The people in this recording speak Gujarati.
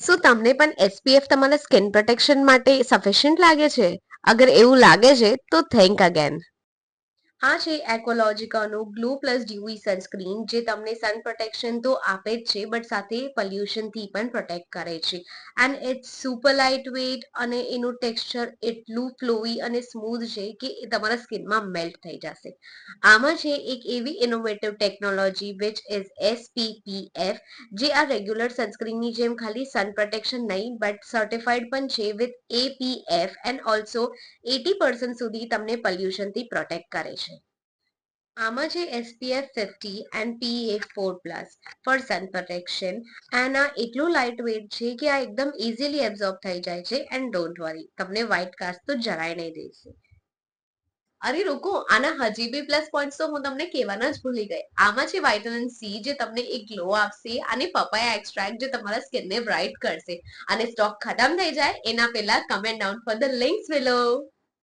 શું તમને પણ એસપીએફ તમારા સ્કિન પ્રોટેક્શન માટે સફિશિયન્ટ લાગે છે? અગર એવું લાગે છે તો થેન્ક અગેન. આ છે એકોલોજીકાનું ગ્લો પ્લસ ડ્યુઈ સનસ્ક્રીન, જે તમને સન પ્રોટેક્શન તો આપે જ છે બટ સાથે પોલ્યુશનથી પણ પ્રોટેક્ટ કરે છે. And it's super light weight અને એનું ટેક્સચર એટલું ફ્લોઈ અને સ્મૂધ છે કે એ તમારા સ્કિનમાં મેલ્ટ થઈ જશે. આમાં છે એક એવી ઇનોવેટિવ ટેકનોલોજી વિચ ઇઝ એસપીપીએફ, જે આ રેગ્યુલર સનસ્ક્રીનની જેમ ખાલી સન પ્રોટેક્શન નહીં બટ સર્ટિફાઈડ પણ છે વિથ એપીએફ એન્ડ ઓલ્સો 80% સુધી તમને પોલ્યુશનથી પ્રોટેક્ટ કરે છે. આમાં છે SPF 50 and PA4+ for sun protection. And આ એટલું લાઇટ વેઇટ છે કે આ એકદમ ઇઝીલી એબ્ઝોર્બ થઈ જાય છે. એન્ડ ડોન્ટ વરી, તમને વ્હાઇટ કાસ્ટ તો જરાય નહીં દેશે. અરે રૂકો, આના હજી બી પ્લસ પોઈન્ટ્સ તો હું તમને કહેવાના જ ભૂલી ગઈ. આમાં છે વિટામિન સી, જે તમને એક ગ્લો આપશે, અને પપાયા એક્સ્ટ્રેક્ટ, જે તમારા સ્કિનને બ્રાઇટ કરશે. અને સ્ટોક ખતમ થઈ જાય એના પહેલા comment down for the links below.